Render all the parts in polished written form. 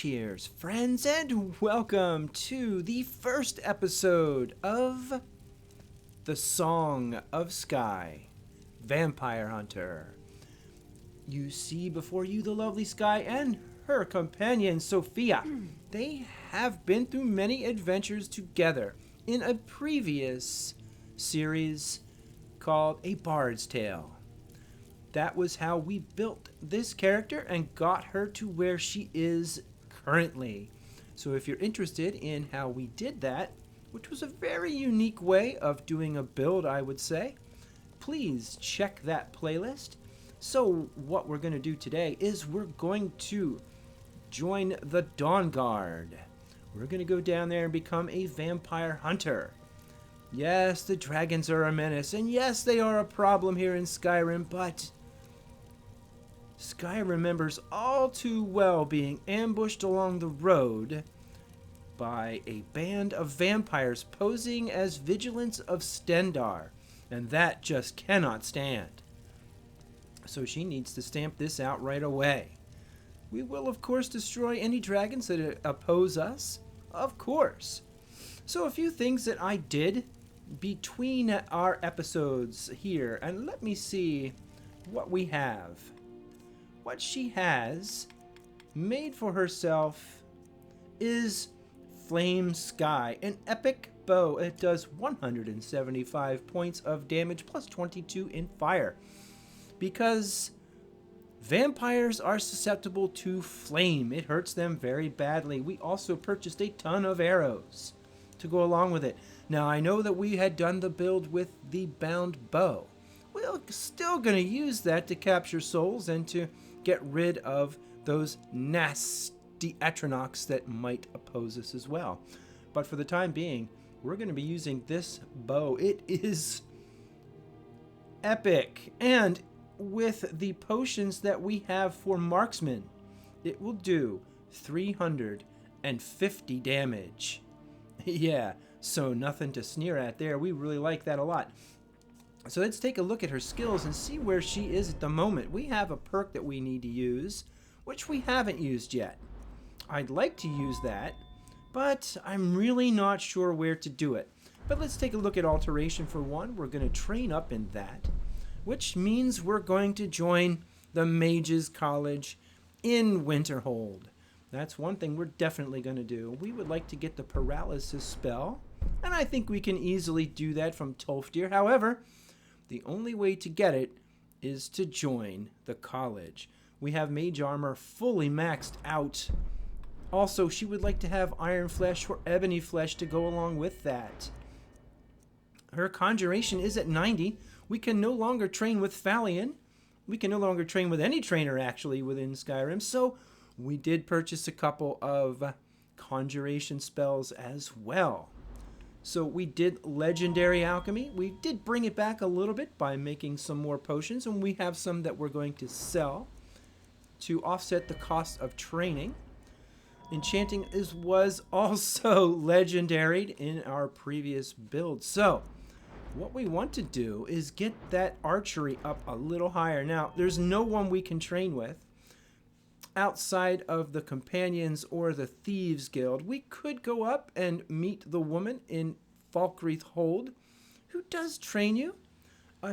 Cheers, friends, and welcome to the first episode of the Song of Skye, Vampire Hunter. You see before you the lovely Skye and her companion, Sophia. They have been through many adventures together in a previous series called A Bard's Tale. That was how we built this character and got her to where she is currently. So if you're interested in how we did that, which was a very unique way of doing a build, I would say, please check that playlist. So what we're going to do today is we're going to join the Dawnguard. We're going to go down there and become a vampire hunter. Yes, the dragons are a menace, and yes, they are a problem here in Skyrim, but Skye remembers all too well being ambushed along the road by a band of vampires posing as Vigilamt of Stendar, and that just cannot stand. So she needs to stamp this out right away. We will, of course, destroy any dragons that oppose us, of course. So a few things that I did between our episodes here, and let me see what we have. What she has made for herself is Flame Skye, an epic bow. It does 175 points of damage plus 22 in fire. Because vampires are susceptible to flame, it hurts them very badly. We also purchased a ton of arrows to go along with it. Now, I know that we had done the build with the bound bow. We're still going to use that to capture souls and to get rid of those nasty Atronachs that might oppose us as well. But for the time being, we're going to be using this bow. It is epic. And with the potions that we have for marksmen, it will do 350 damage. Yeah, so nothing to sneer at there. We really like that a lot. So let's take a look at her skills and see where she is at the moment. We have a perk that we need to use, which we haven't used yet. I'd like to use that, but I'm really not sure where to do it. But let's take a look at alteration for one. We're going to train up in that, which means we're going to join the Mages College in Winterhold. That's one thing we're definitely going to do. We would like to get the paralysis spell, and I think we can easily do that from Tolfd. However, the only way to get it is to join the college. We have mage armor fully maxed out. Also, she would like to have iron flesh or ebony flesh to go along with that. Her conjuration is at 90. We can no longer train with Phalion. We can no longer train with any trainer, actually, within Skyrim. So we did purchase a couple of conjuration spells as well. So we did legendary alchemy. We did bring it back a little bit by making some more potions, and we have some that we're going to sell to offset the cost of training. Enchanting was also legendary in our previous build. So what we want to do is get that archery up a little higher. Now, there's no one we can train with outside of the companions or the thieves guild. We could go up and meet the woman in Falkreath Hold who does train you.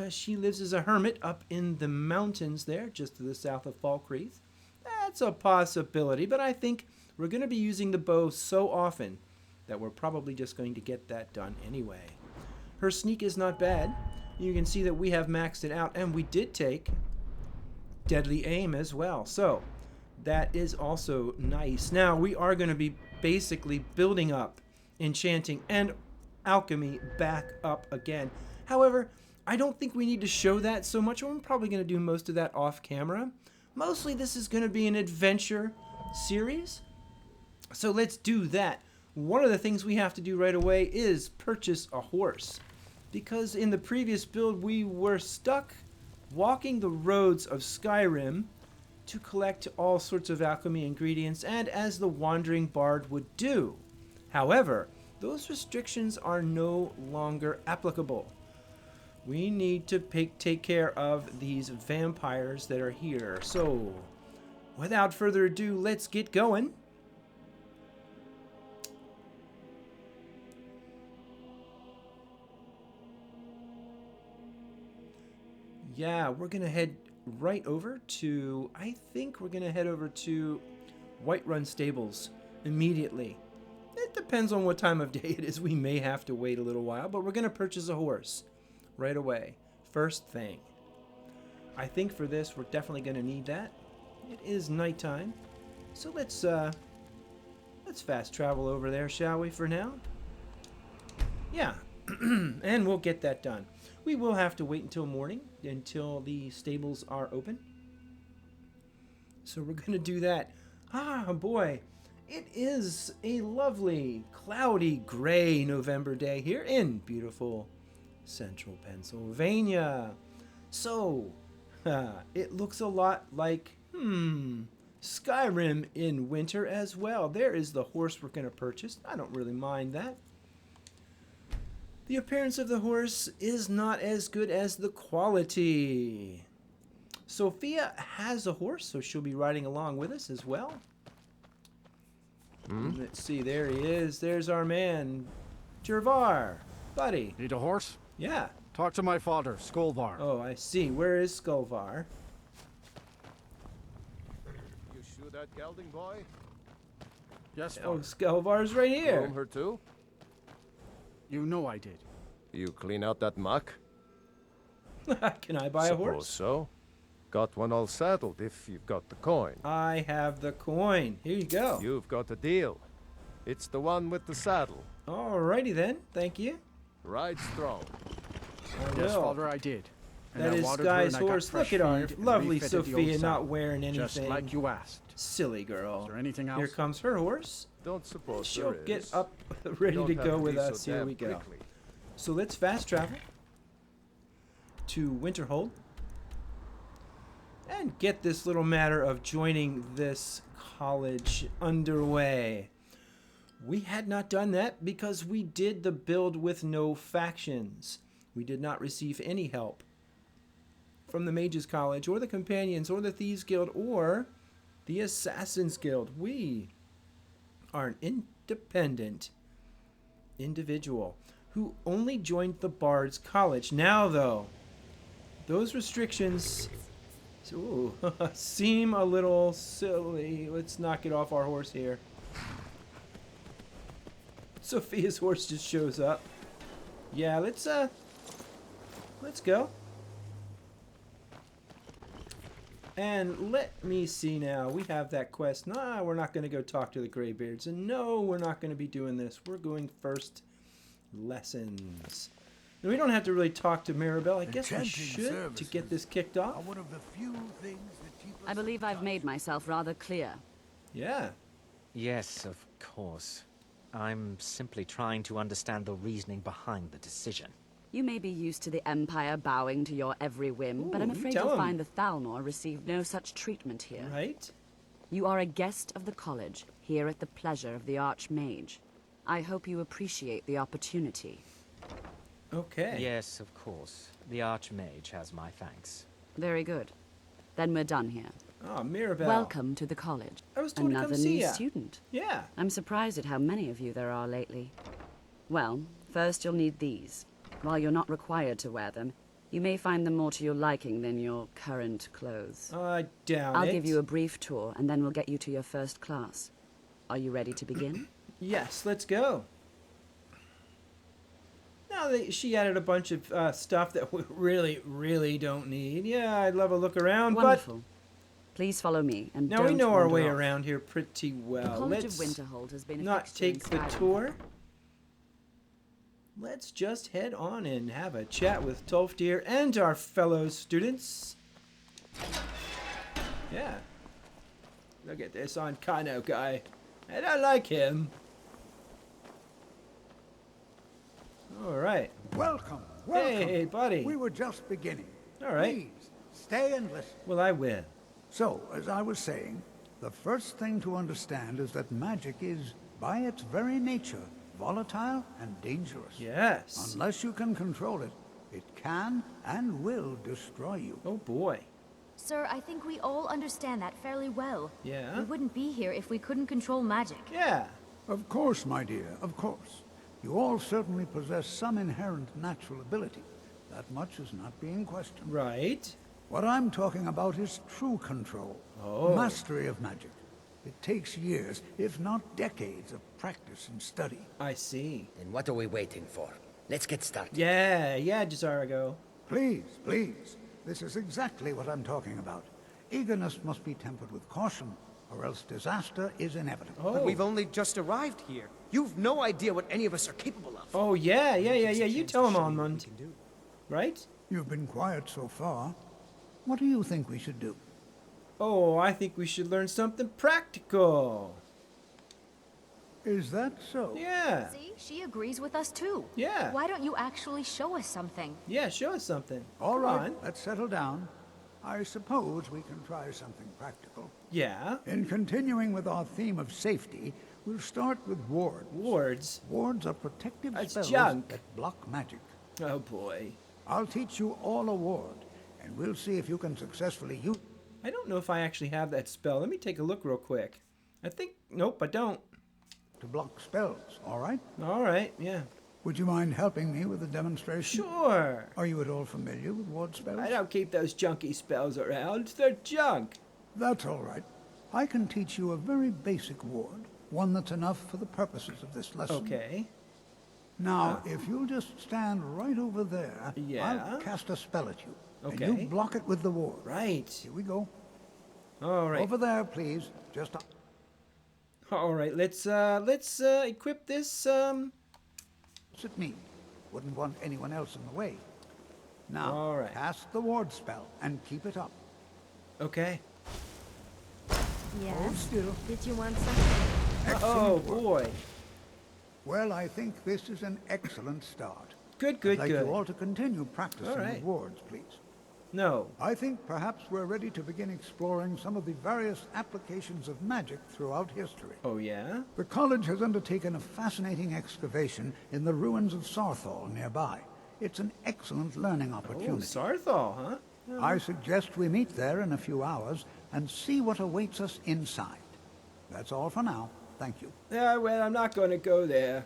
She lives as a hermit up in the mountains there just to the south of Falkreath. That's a possibility, but I think we're going to be using the bow so often that we're probably just going to get that done anyway. Her sneak is not bad. You can see that we have maxed it out, and we did take deadly aim as well. So that is also nice. Now, we are going to be basically building up enchanting and alchemy back up again. However, I don't think we need to show that so much. We're probably going to do most of that off camera. Mostly this is going to be an adventure series. So let's do that. One of the things we have to do right away is purchase a horse. Because in the previous build, we were stuck walking the roads of Skyrim to collect all sorts of alchemy ingredients, and as the wandering bard would do. However, those restrictions are no longer applicable. We need to take care of these vampires that are here. So, without further ado, let's get going. Yeah, we're going to head right over to... I think we're going to head over to Whiterun Stables immediately. It depends on what time of day it is. We may have to wait a little while, but we're going to purchase a horse right away. First thing. I think for this, we're definitely going to need that. It is nighttime. So let's fast travel over there, shall we, for now? Yeah. And we'll get that done. We will have to wait until morning, until the stables are open. So we're going to do that. Ah, boy. It is a lovely, cloudy, gray November day here in beautiful central Pennsylvania. So, it looks a lot like, Skyrim in winter as well. There is the horse we're going to purchase. I don't really mind that. The appearance of the horse is not as good as the quality. Sophia has a horse, so she'll be riding along with us as well. Let's see, there he is. There's our man, Jervar. Buddy. Need a horse? Yeah. Talk to my father, Skolvar. Oh, I see. Where is Skolvar? You shoot that gelding boy? Yes, Oh, father. Skolvar's right here. Groom her too? You know I did. You clean out that muck? Can I buy a Suppose horse? so. Got one all settled if you've got the coin. I have the coin. Here you go. You've got a deal. It's the one with the saddle. Alrighty then. Thank you. Ride strong. I Yes, will. father, I did. And That I is watered her Skye's and I got horse. fresh Look at our feed and lovely refitted the old Sophia not saddle. wearing anything. Just like you asked. Silly girl. Is there anything else? Here comes her horse. Don't suppose She'll there get is. up ready Don't to have go be with so us. Here damn we go. quickly. So let's fast travel to Winterhold and get this little matter of joining this college underway. We had not done that because we did the build with no factions. We did not receive any help from the Mages College or the Companions or the Thieves Guild or the Assassins Guild. We are an independent individual who only joined the Bards College. Now, though, those restrictions seem a little silly. Let's not get off our horse here. Sophia's horse just shows up. Yeah, let's go. And let me see now. We have that quest. Nah, we're not going to go talk to the Greybeards. And no, we're not going to be doing this. We're going first lessons. And we don't have to really talk to Maribel. I guess we should to get this kicked off. One of the few things that keep us I believe I've made myself rather clear. Yeah. Yes, of course. I'm simply trying to understand the reasoning behind the decision. You may be used to the Empire bowing to your every whim, but I'm Ooh, afraid tell you'll 'em. find the Thalmor received no such treatment here. Right? You are a guest of the college, here at the pleasure of the Archmage. I hope you appreciate the opportunity. Okay. Yes, of course. The Archmage has my thanks. Very good. Then we're done here. Oh, Maribel. Welcome to the college. I was told to Another come see new ya. student. Yeah. I'm surprised at how many of you there are lately. Well, first you'll need these. While you're not required to wear them, you may find them more to your liking than your current clothes. I doubt I'll it. give you a brief tour, and then we'll get you to your first class. Are you ready to begin? Yes, let's go. Now that she added a bunch of stuff that we really don't need. Yeah, I'd love a look around, Wonderful. Please follow me, and but now don't we know our wander way off. around here pretty The well. College Let's of Winterhold has been a not fixture in take the Skyrim. tour. Let's just head on and have a chat with Tolfd and our fellow students. Yeah. Look at this Ankano guy. And I like him. Alright. welcome, welcome. Hey, buddy. We were just beginning. All right. Please, stay and listen. Well, I will. So, as I was saying, the first thing to understand is that magic is, by its very nature, volatile and dangerous. Yes. Unless you can control it, it can and will destroy you. Oh, boy. Sir, I think we all understand that fairly well. Yeah? We wouldn't be here if we couldn't control magic. Yeah. Of course, my dear, of course. You all certainly possess some inherent natural ability. That much is not being questioned. Right. What I'm talking about is true control. Oh. Mastery of magic. It takes years, if not decades, of practice and study. I see. Then what are we waiting for? Let's get started. Yeah, Jazarago. Please, please. This is exactly what I'm talking about. Eagerness must be tempered with caution, or else disaster is inevitable. Oh. But we've only just arrived here. You've no idea what any of us are capable of. Oh, yeah. You tell him, Onmund. Right? You've been quiet so far. What do you think we should do? Oh, I think we should learn something practical. Is that so? Yeah. See, she agrees with us too. Yeah. Why don't you actually show us something? Yeah, show us something. All Come right, on. let's settle down. I suppose we can try something practical. Yeah. In continuing with our theme of safety, we'll start with wards. Wards. Wards are protective That's spells junk. that block magic. Oh, boy. I'll teach you all a ward, and we'll see if you can successfully use I don't know if I actually have that spell. Let me take a look real quick. I think... Nope, I don't. to block spells, all right? All right, yeah. Would you mind helping me with the demonstration? Sure. Are you at all familiar with ward spells? I don't keep those junky spells around. They're junk. That's all right. I can teach you a very basic ward, one that's enough for the purposes of this lesson. Okay. Now, if you'll just stand right over there, Yeah. I'll cast a spell at you. Okay. And you block it with the ward. Right. Here we go. All right. Over there, please. Just All right. Let's equip this. opposite me. Wouldn't want anyone else in the way. Now, All right. cast the ward spell and keep it up. Okay. Hold Yes. still. Did you want something? Oh Excellent work. boy. Well, I think this is an excellent start. Good. I'd like Good. you all to continue practicing All right. with wards, please. No. I think perhaps we're ready to begin exploring some of the various applications of magic throughout history. Oh yeah. The college has undertaken a fascinating excavation in the ruins of Sarthal nearby. It's an excellent learning Oh, opportunity. Sarthal, huh? I suggest we meet there in a few hours and see what awaits us inside. That's all for now. Thank you. Yeah. Well, I'm not going to go there,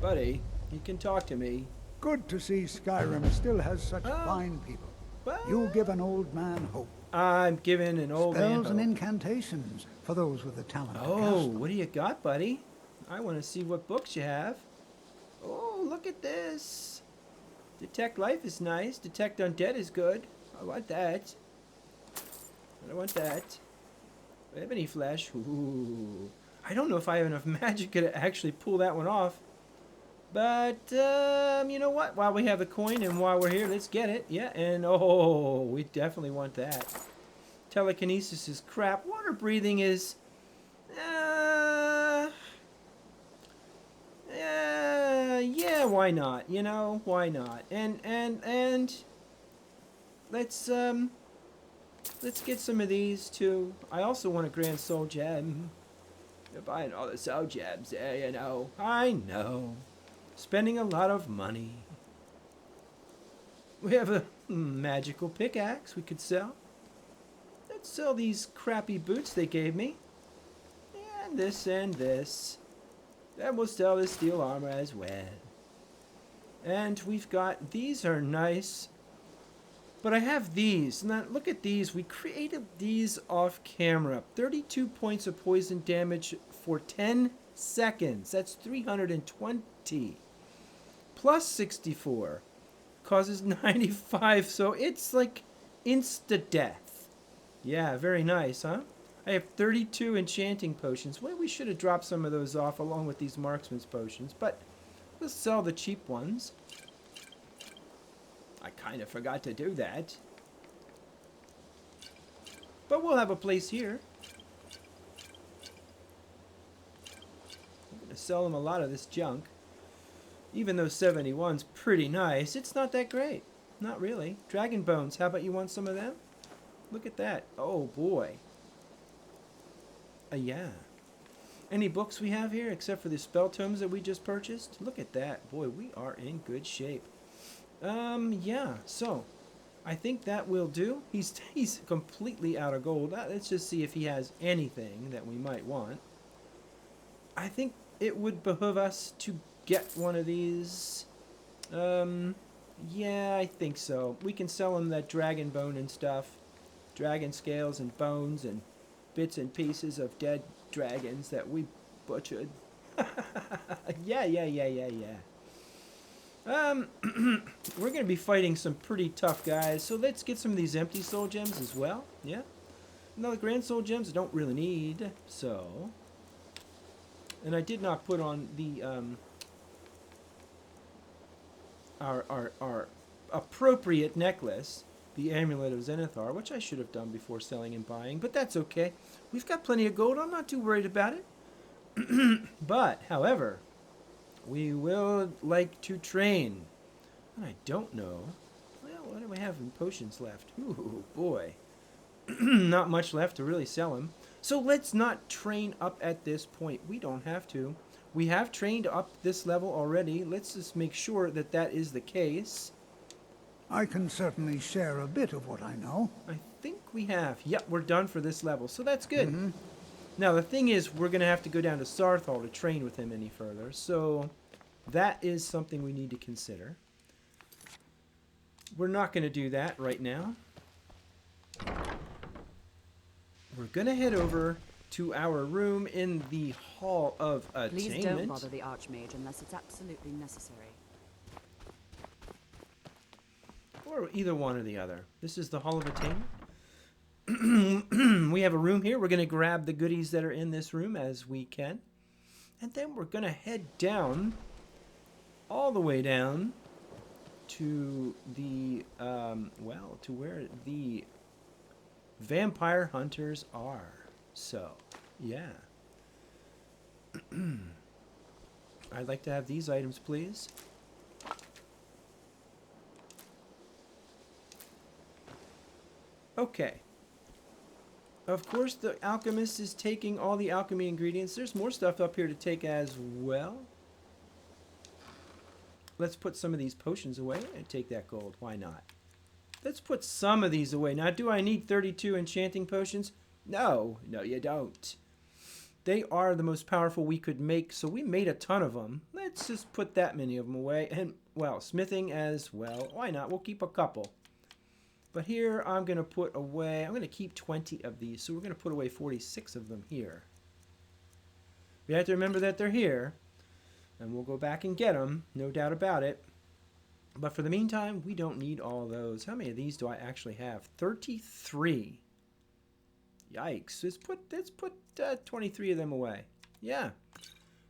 buddy. You can talk to me. Good to see Skyrim still has such fine people. Well, You give an old man hope. I'm giving an old man Spells and hope. incantations for those with the talent to Oh, cast them. what do you got, buddy? I want to see what books you have. Oh, look at this. Detect life is nice. Detect undead is good. I want that. I want that. Do I have any flesh? Ooh. I don't know if I have enough magic to actually pull that one off. But, you know what? While we have the coin and while we're here, let's get it. Yeah, and oh, we definitely want that. Telekinesis is crap. Water breathing is... yeah, why not? You know, why not? And let's get some of these too. I also want a grand soul gem. You're buying all the soul gems there, you know. I know. Spending a lot of money. We have a magical pickaxe we could sell. Let's sell these crappy boots they gave me. And this and this. Then we'll sell this steel armor as well. And we've got, these are nice. But I have these. Now look at these. We created these off camera. 32 points of poison damage for 10 seconds. That's 320. Plus 64. Causes 95. So it's like insta-death. Yeah, very nice, huh? I have 32 enchanting potions. Well, we should have dropped some of those off along with these marksman's potions. But we'll sell the cheap ones. I kind of forgot to do that. But we'll have a place here. I'm going to sell them a lot of this junk. Even though 71's pretty nice, it's not that great. Not really. Dragon bones, how about you want some of them? Look at that. Oh boy. Yeah. Any books we have here except for the spell tomes that we just purchased? Look at that. Boy, we are in good shape. Yeah, so I think that will do. He's completely out of gold. Let's just see if he has anything that we might want. I think it would behoove us to get one of these Yeah, I think so. We can sell him that dragon bone and stuff. Dragon scales and bones and bits and pieces of dead dragons that we butchered. Yeah. We're going to be fighting some pretty tough guys, so let's get some of these empty soul gems as well. Yeah. Now the grand soul gems I don't really need, so. And I did not put on the our appropriate necklace, the Amulet of Zenithar, which I should have done before selling and buying, but that's okay. We've got plenty of gold. I'm not too worried about it. But, however, we will like to train. And I don't know. Well, what do we have in potions left? Ooh, boy. Not much left to really sell them. So let's not train up at this point. We don't have to. We have trained up this level already. Let's just make sure that that is the case. I can certainly share a bit of what I know. I think we have. Yep, we're done for this level, so that's good. Now, the thing is, we're going to have to go down to Sarthal to train with him any further, so that is something we need to consider. We're not going to do that right now. We're going to head over to our room in the Hall of Attainment. Please don't bother the Archmage unless it's absolutely necessary. Or either one or the other. This is the Hall of Attainment. We have a room here. We're going to grab the goodies that are in this room as we can. And then we're going to head down, all the way down, to the, well, to where the vampire hunters are. So, yeah. I'd like to have these items, please. Okay. Of course, the alchemist is taking all the alchemy ingredients. There's more stuff up here to take as well. Let's put some of these potions away and take that gold. Why not? Let's put some of these away. Now, do I need 32 enchanting potions? No. No, you don't. They are the most powerful we could make, so we made a ton of them. Let's just put that many of them away. And, well, smithing as well. Why not? We'll keep a couple. But here, I'm going to put away, I'm going to keep 20 of these, so we're going to put away 46 of them here. We have to remember that they're here, and we'll go back and get them, no doubt about it. But for the meantime, we don't need all those. How many of these do I actually have? 33. Yikes. Let's put 23 of them away. Yeah,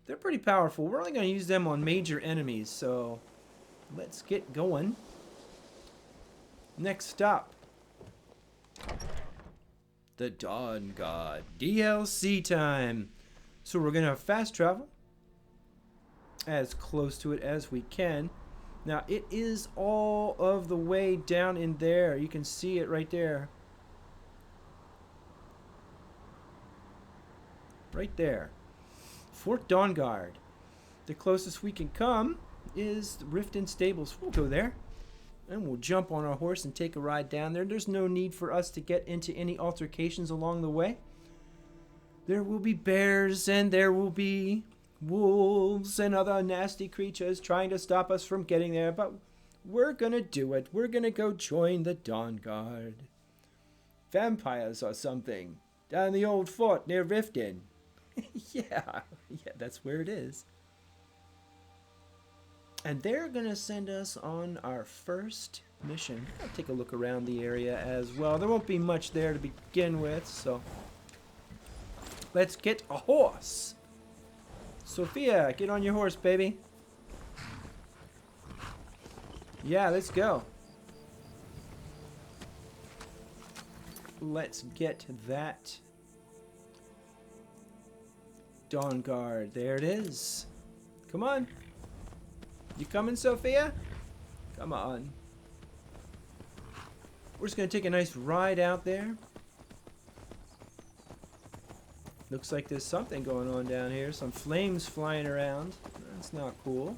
they're pretty powerful. We're only going to use them on major enemies, so let's get going. Next up, the Dawnguard DLC time. So we're going to fast travel as close to it as we can. Now, it is all of the way down in there. You can see it right there. Right there. Fort Dawnguard. The closest we can come is the Riften Stables. We'll go there. And we'll jump on our horse and take a ride down there. There's no need for us to get into any altercations along the way. There will be bears and there will be wolves and other nasty creatures trying to stop us from getting there. But we're going to do it. We're going to go join the Dawnguard. Vampires or something. Down the old fort near Riften. Yeah, that's where it is. And they're going to send us on our first mission. I'll take a look around the area as well. There won't be much there to begin with, so let's get a horse. Sophia, get on your horse, baby. Yeah, let's go. Let's get that Dawnguard. There it is. Come on. You coming, Sophia? Come on. We're just going to take a nice ride out there. Looks like there's something going on down here. Some flames flying around. That's not cool.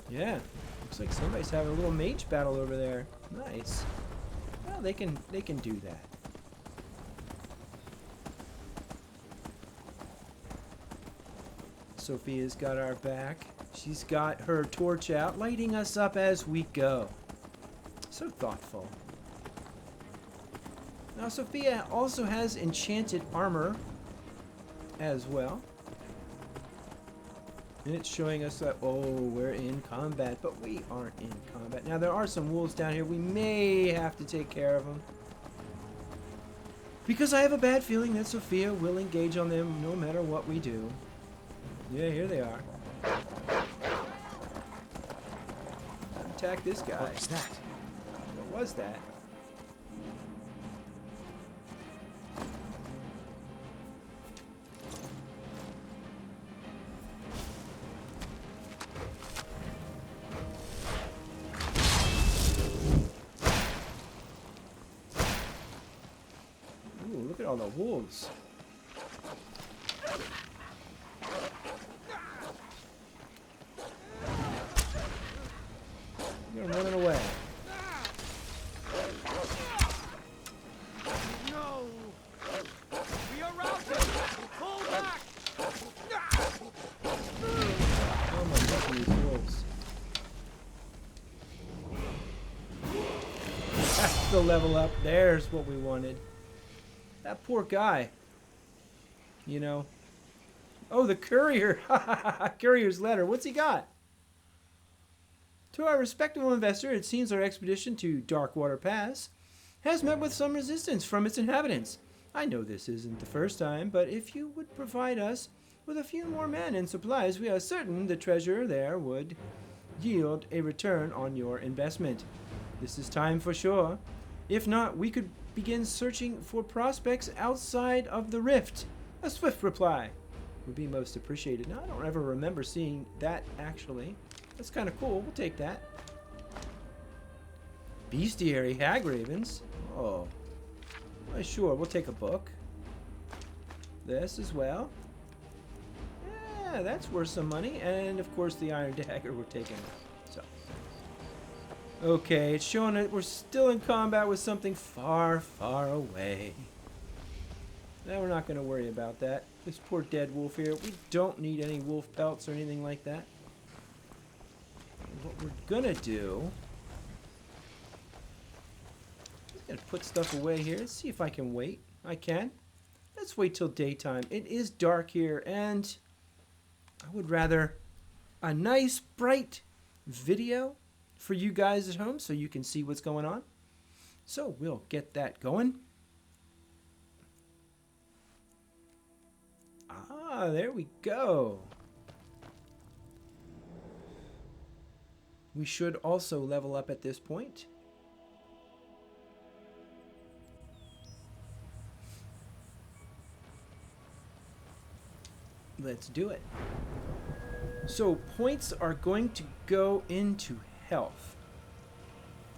Yeah. Looks like somebody's having a little mage battle over there. Nice. Well, they can do that. Sophia's got our back. She's got her torch out, lighting us up as we go. So thoughtful. Now, Sophia also has enchanted armor as well. And it's showing us that, oh, we're in combat, but we aren't in combat. Now, there are some wolves down here. We may have to take care of them. Because I have a bad feeling that Sophia will engage on them no matter what we do. Yeah, here they are. Attack this guy. What was that? What was that? Ooh, look at all the wolves. They're running away. No! We are routed! Pull back! Oh my god, these wolves. That's the level up. There's what we wanted. That poor guy. You know. Oh, the courier. Courier's letter. What's he got? To our respectable investor, it seems our expedition to Darkwater Pass has met with some resistance from its inhabitants. I know this isn't the first time, but if you would provide us with a few more men and supplies, we are certain the treasure there would yield a return on your investment. This is time for sure. If not, we could begin searching for prospects outside of the rift. A swift reply would be most appreciated. Now, I don't ever remember seeing that, actually. That's kind of cool. We'll take that. Bestiary hag ravens. Oh. Well, sure, we'll take a book. This as well. Yeah, that's worth some money. And, of course, the iron dagger we're taking. So. Okay, it's showing that we're still in combat with something far, far away. Now we're not going to worry about that. This poor dead wolf here. We don't need any wolf pelts or anything like that. What we're gonna do, I'm gonna put stuff away here. Let's see if I can wait. I can. Let's wait till daytime. It is dark here, and I would rather a nice bright video for you guys at home so you can see what's going on. So we'll get that going. Ah, there we go. We should also level up at this point. Let's do it. So points are going to go into health.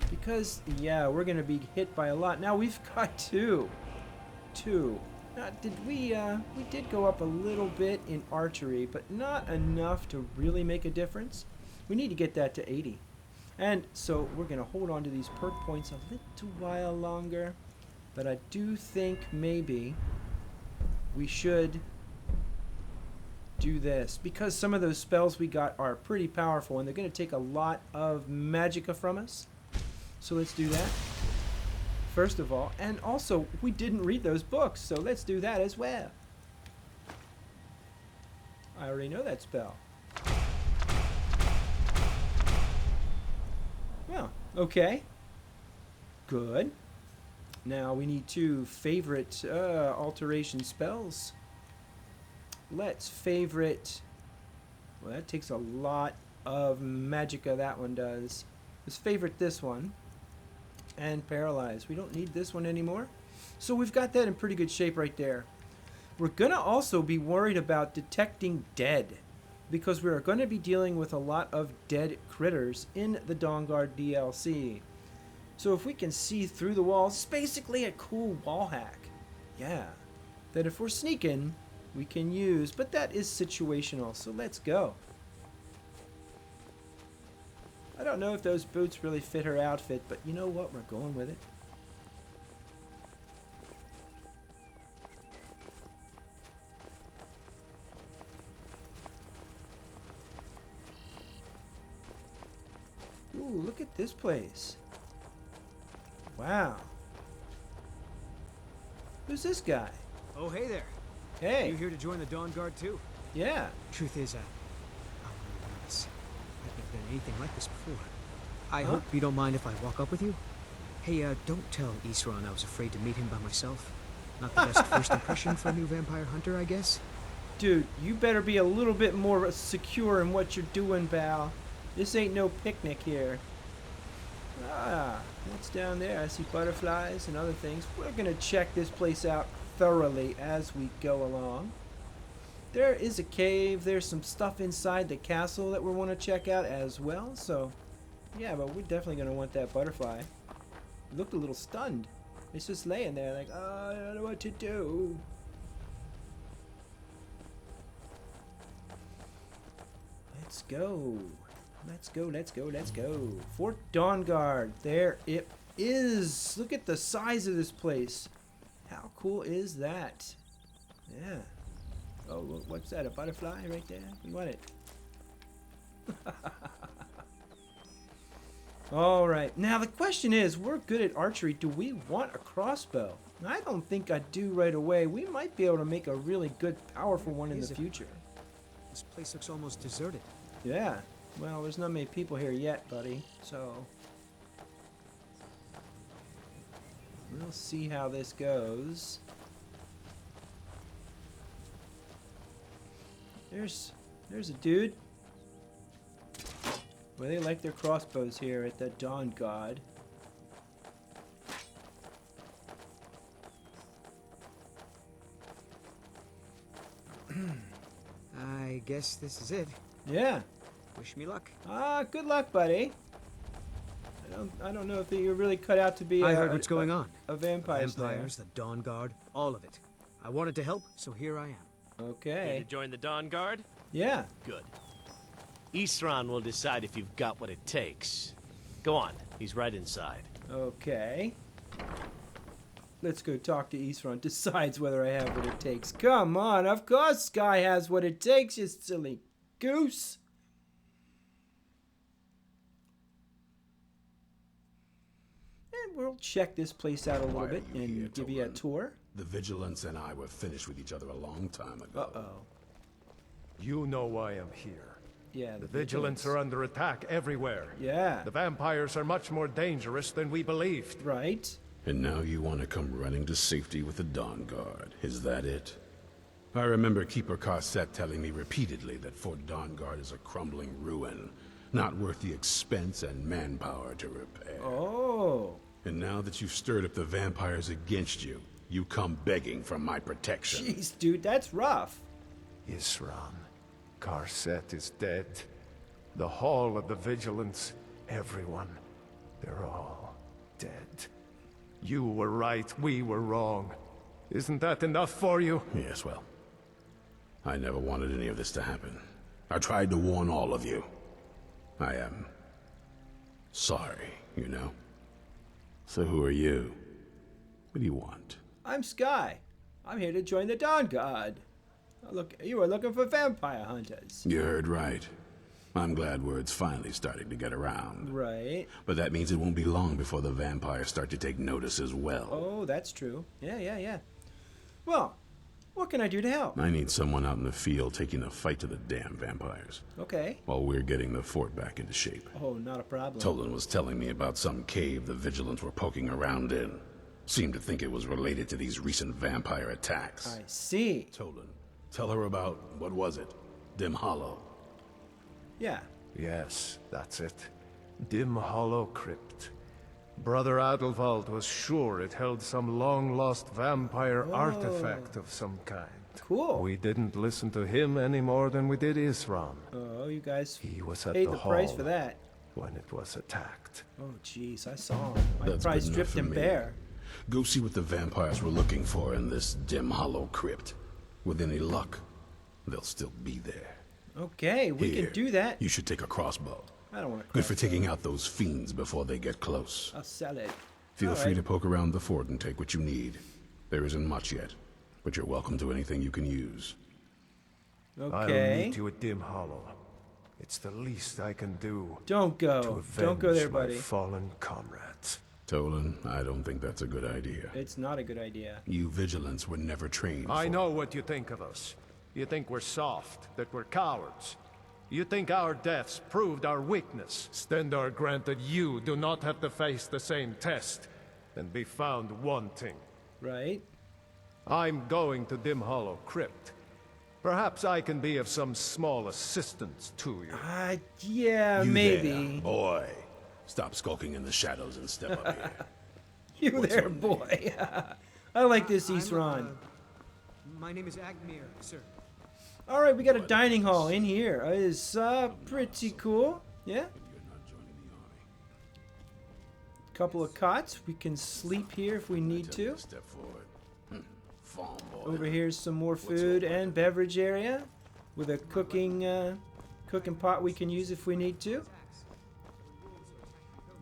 Because, yeah, we're going to be hit by a lot. Now we've got two. Now, we did go up a little bit in archery, but not enough to really make a difference. We need to get that to 80. And so we're going to hold on to these perk points a little while longer. But I do think maybe we should do this. Because some of those spells we got are pretty powerful. And they're going to take a lot of magicka from us. So let's do that. First of all. And also, we didn't read those books. So let's do that as well. I already know that spell. Well, okay. Good. Now we need 2 favorite alteration spells. Let's favorite... Well, that takes a lot of magicka, that one does. Let's favorite this one. And paralyze. We don't need this one anymore. So we've got that in pretty good shape right there. We're going to also be worried about detecting dead. Because we are going to be dealing with a lot of dead critters in the Dawnguard DLC. So if we can see through the walls, it's basically a cool wall hack. Yeah. That if we're sneaking, we can use. But that is situational, so let's go. I don't know if those boots really fit her outfit, but you know what? We're going with it. this place. Wow. Who's this guy? Oh, hey there. Hey. You here to join the Dawnguard too? Yeah. Truth is, I'm nervous. I've never done anything like this before. I hope you don't mind if I walk up with you. Hey, don't tell Isran I was afraid to meet him by myself. Not the best first impression for a new vampire hunter, I guess. Dude, you better be a little bit more secure in what you're doing, pal. This ain't no picnic here. Ah, what's down there? I see butterflies and other things. We're gonna check this place out thoroughly as we go along. There is a cave. There's some stuff inside the castle that we want to check out as well. So, yeah, but we're definitely gonna want that butterfly. It looked a little stunned. It's just laying there like, oh, I don't know what to do. Let's go. Let's go, let's go, let's go. Fort Dawnguard. There it is. Look at the size of this place. How cool is that? Yeah. Oh, what's that? A butterfly right there? We want it. Alright. Now the question is, we're good at archery. Do we want a crossbow? I don't think I do right away. We might be able to make a really good, powerful one in the future. This place looks almost deserted. Yeah. Well, there's not many people here yet, buddy. So we'll see how this goes. There's a dude. Well, they like their crossbows here at the Dawnguard. I guess this is it. Yeah. Wish me luck. Good luck, buddy. I don't know if you're really cut out to be I heard what's going on. A vampire slayer. Vampires, the Dawnguard, all of it. I wanted to help, so here I am. Okay. Here to join the Dawnguard? Yeah. Good. Isran will decide if you've got what it takes. Go on, he's right inside. Okay. Let's go talk to Isran. Decides whether I have what it takes. Come on, of course Skye has what it takes, you silly goose. And we'll check this place out a little bit and give you a tour. The Vigilants and I were finished with each other a long time ago. Uh-oh. You know why I'm here. Yeah, The Vigilants are under attack everywhere. Yeah. The vampires are much more dangerous than we believed. Right. And now you want to come running to safety with the Dawnguard. Is that it? I remember Keeper Carset telling me repeatedly that Fort Dawnguard is a crumbling ruin, not worth the expense and manpower to repair. Oh. And now that you've stirred up the vampires against you, you come begging for my protection. Jeez, dude, that's rough. Isran, Carset is dead. The Hall of the Vigilance, everyone, they're all dead. You were right, we were wrong. Isn't that enough for you? Yes, well, I never wanted any of this to happen. I tried to warn all of you. I am sorry, you know? So who are you? What do you want? I'm Skye. I'm here to join the Dawnguard. Look, you are looking for vampire hunters. You heard right. I'm glad word's finally starting to get around. Right. But that means it won't be long before the vampires start to take notice as well. Oh, that's true. Yeah. Well, what can I do to help? I need someone out in the field taking the fight to the damn vampires. Okay. While we're getting the fort back into shape. Oh, not a problem. Tolan was telling me about some cave the Vigilants were poking around in. Seemed to think it was related to these recent vampire attacks. I see. Tolan, tell her about, what was it? Dim Hollow. Yeah. Yes, that's it. Dim Hollow Crypt. Brother Adelwald was sure it held some long-lost vampire artifact of some kind. Cool. We didn't listen to him any more than we did Isran. Oh, you guys He was at paid the the hall price for that. when it was attacked. Oh, jeez, I saw him. I That's probably good enough stripped for him me. bare. Go see what the vampires were looking for in this Dim Hollow Crypt. With any luck, they'll still be there. Okay, we Here, can do that. You should take a crossbow. I don't want to. Good for taking out those fiends before they get close. I'll sell it. Feel All free right. to poke around the fort and take what you need. There isn't much yet, but you're welcome to anything you can use. I'll Okay. meet you at Dim Hollow. It's the least I can do. Don't go. To Don't go there, avenge my buddy. fallen comrades. Tolan, I don't think that's a good idea. It's not a good idea. You vigilants were never trained I for know what you think of us. You think we're soft, that we're cowards. You think our deaths proved our weakness. Stendar granted you do not have to face the same test and be found wanting. Right? I'm going to Dim Hollow Crypt. Perhaps I can be of some small assistance to you. Yeah, You maybe. there, boy. Stop skulking in the shadows and step up here. You What's there, your name? boy. I like this, Isran. My name is Agmir, sir. All right, we got a dining hall in here. It's pretty cool. Yeah. Couple of cots. We can sleep here if we need to. Step forward. Farm boy. Over here's some more food and beverage area with a cooking pot we can use if we need to.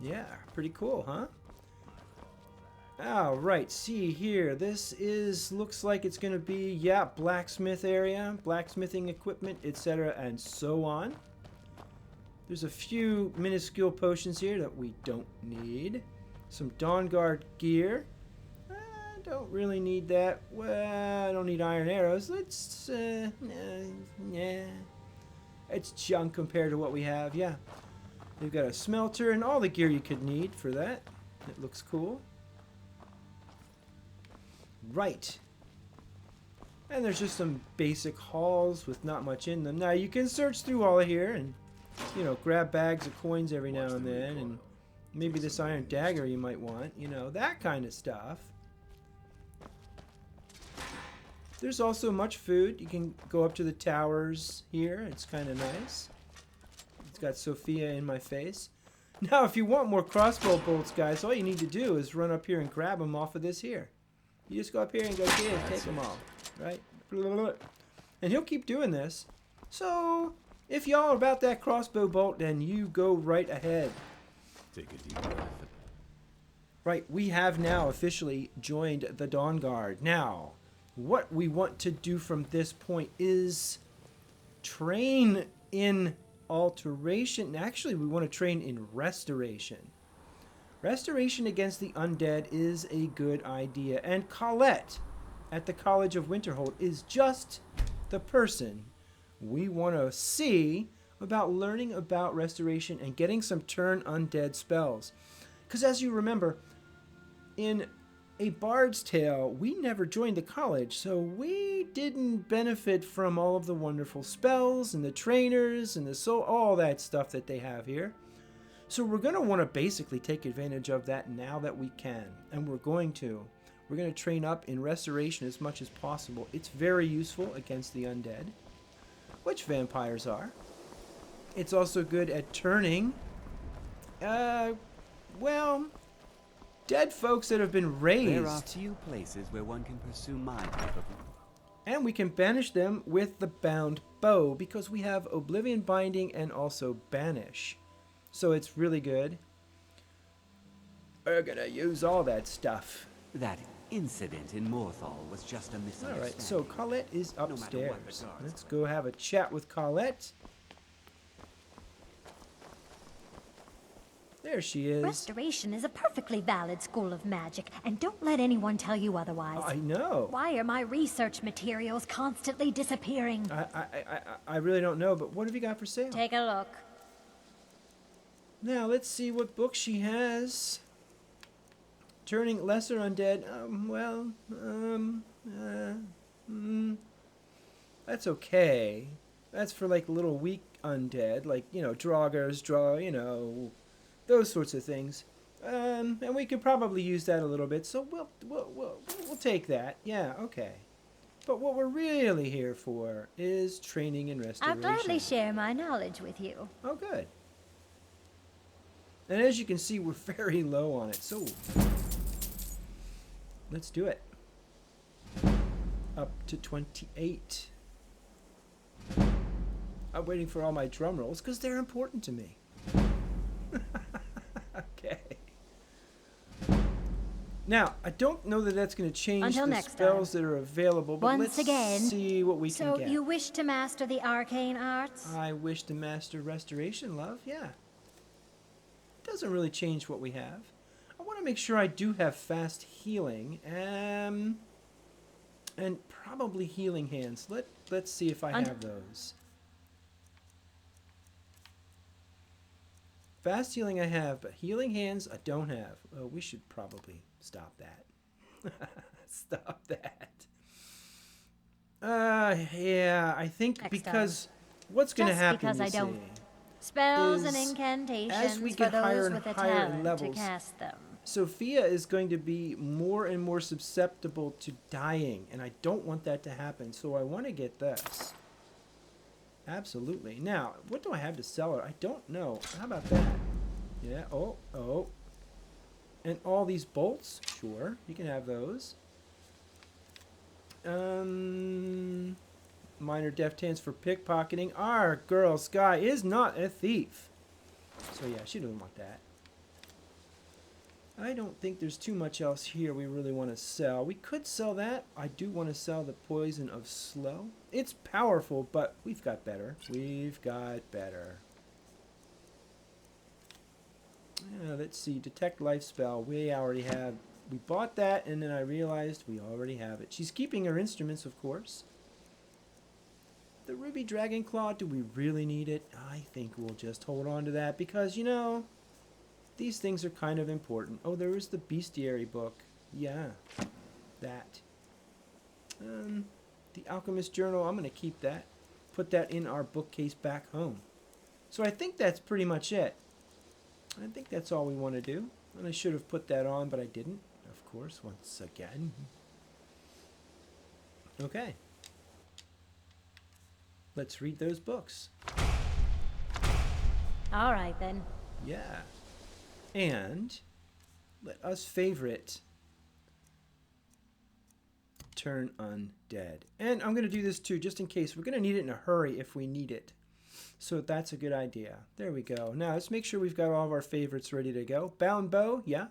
Yeah, pretty cool, huh? All right, see here. This looks like it's going to be, yeah, blacksmith area, blacksmithing equipment, etc., and so on. There's a few minuscule potions here that we don't need. Some Dawnguard gear. I don't really need that. Well, I don't need iron arrows. Let's, yeah. It's junk compared to what we have, yeah. We've got a smelter and all the gear you could need for that. It looks cool. Right. And there's just some basic halls with not much in them. Now you can search through all of here and, you know, grab bags of coins every now and then, and maybe this iron dagger you might want, you know, that kind of stuff. There's also much food. You can go up to the towers here. It's kind of nice. It's got Sophia in my face. Now, if you want more crossbow bolts, guys, all you need to do is run up here and grab them off of this here. You just go up here and go, here, take them all, right? And he'll keep doing this. So, if y'all are about that crossbow bolt, then you go right ahead. Take a deep breath. Right, we have now officially joined the Dawnguard. Now, what we want to do from this point is train in alteration. Actually, we want to train in restoration. Restoration against the undead is a good idea. And Colette at the College of Winterhold is just the person we want to see about learning about restoration and getting some turn undead spells. Because as you remember, in A Bard's Tale, we never joined the college, so we didn't benefit from all of the wonderful spells and the trainers and all that stuff that they have here. So we're going to want to basically take advantage of that now that we can, and we're going to. We're going to train up in restoration as much as possible. It's very useful against the undead, which vampires are. It's also good at turning, well, dead folks that have been raised. There are few places where one can pursue my type of... And we can banish them with the bound bow because we have Oblivion Binding and also Banish. So it's really good. We're gonna use all that stuff. That incident in Morthal was just a misunderstanding. Alright, so Colette is No matter what upstairs. the guards Let's go have a chat with Colette. There she is. Restoration is a perfectly valid school of magic, and don't let anyone tell you otherwise. I know. Why are my research materials constantly disappearing? I really don't know, but what have you got for sale? Take a look. Now, let's see what book she has. Turning lesser undead. That's okay. That's for, like, little weak undead. Like, you know, draugrs, those sorts of things. And we could probably use that a little bit. So we'll take that. Yeah, okay. But what we're really here for is training and restoration. I'll gladly share my knowledge with you. Oh, good. And as you can see, we're very low on it. So let's do it. Up to 28. I'm waiting for all my drum rolls because they're important to me. Okay. Now, I don't know that that's going to change Until the next spells that are available, but Once let's again, see what we can So get. you wish to master the arcane arts? I wish to master restoration, love. Yeah. Doesn't really change what we have. I want to make sure I do have fast healing, and probably healing hands. Let's see if I have those. Fast healing I have, but healing hands I don't have. Oh, we should probably stop that. Stop that. Yeah, I think Next because what's going to happen, because you I don't. see, Spells and is incantations as we for get higher those and with a higher in talent to levels, cast them. Sophia is going to be more and more susceptible to dying, and I don't want that to happen, so I want to get this. Absolutely. Now, what do I have to sell her? I don't know. How about that? Yeah, oh. And all these bolts? Sure, you can have those. Minor deft hands for pickpocketing. Our girl Skye is not a thief. So yeah, she doesn't want that. I don't think there's too much else here we really want to sell. We could sell that. I do want to sell the Poison of Slow. It's powerful, but we've got better. We've got better. Let's see. Detect Life Spell. We already have. We bought that, and then I realized we already have it. She's keeping her instruments, of course. The Ruby Dragon Claw, do we really need it? I think we'll just hold on to that because, you know, these things are kind of important. Oh, there is the Bestiary book. Yeah, that. The Alchemist Journal, I'm going to keep that. Put that in our bookcase back home. So I think that's pretty much it. I think that's all we want to do. And I should have put that on, but I didn't, of course, once again. Okay. Let's read those books. All right, then. Yeah. And let us favorite Turn Undead. And I'm going to do this too, just in case. We're going to need it in a hurry if we need it. So that's a good idea. There we go. Now let's make sure we've got all of our favorites ready to go. Bound Bow, yeah.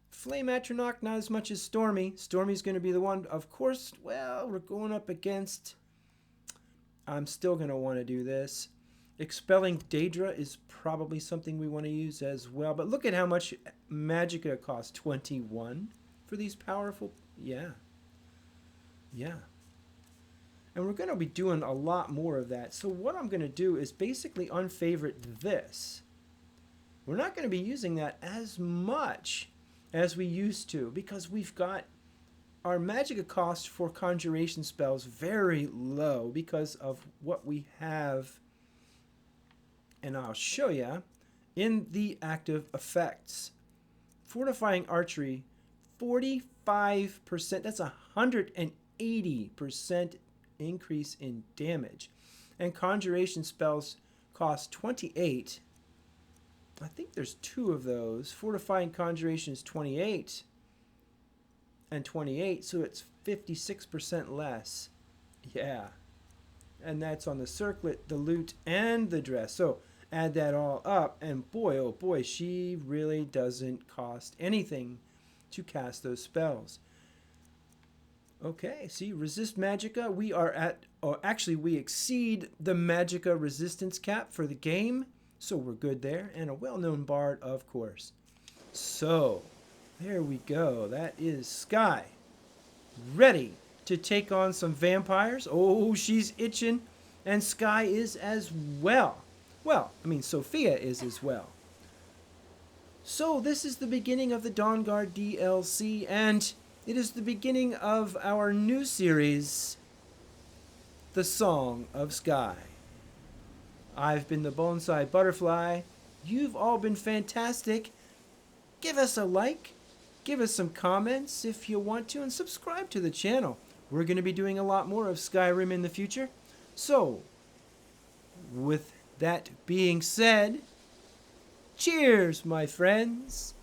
Flame Atronach, not as much as Stormy. Stormy's going to be the one, of course. Well, we're going up against... I'm still going to want to do this. Expelling Daedra is probably something we want to use as well. But look at how much Magicka costs. 21 for these powerful... Yeah. Yeah. And we're going to be doing a lot more of that. So what I'm going to do is basically unfavorite this. We're not going to be using that as much as we used to because we've got our Magicka cost for conjuration spells very low because of what we have. And I'll show you in the active effects. Fortifying Archery, 45%. That's 180% increase in damage. And conjuration spells cost 28. I think there's two of those. Fortifying Conjuration is 28 and 28, so it's 56% less. Yeah. And that's on the circlet, the loot, and the dress. So add that all up, and boy, oh boy, she really doesn't cost anything to cast those spells. Okay, see, resist Magicka. We are at, or actually we exceed the Magicka resistance cap for the game, so we're good there. And a well-known bard, of course. So, there we go. That is Skye, ready to take on some vampires. Oh, she's itching, and Skye is as well. Well, I mean, Sophia is as well. So, this is the beginning of the Dawnguard DLC, and it is the beginning of our new series, The Song of Skye. I've been the Bonsai Butterfly. You've all been fantastic. Give us a like, give us some comments if you want to, and subscribe to the channel. We're going to be doing a lot more of Skyrim in the future. So, with that being said, cheers, my friends.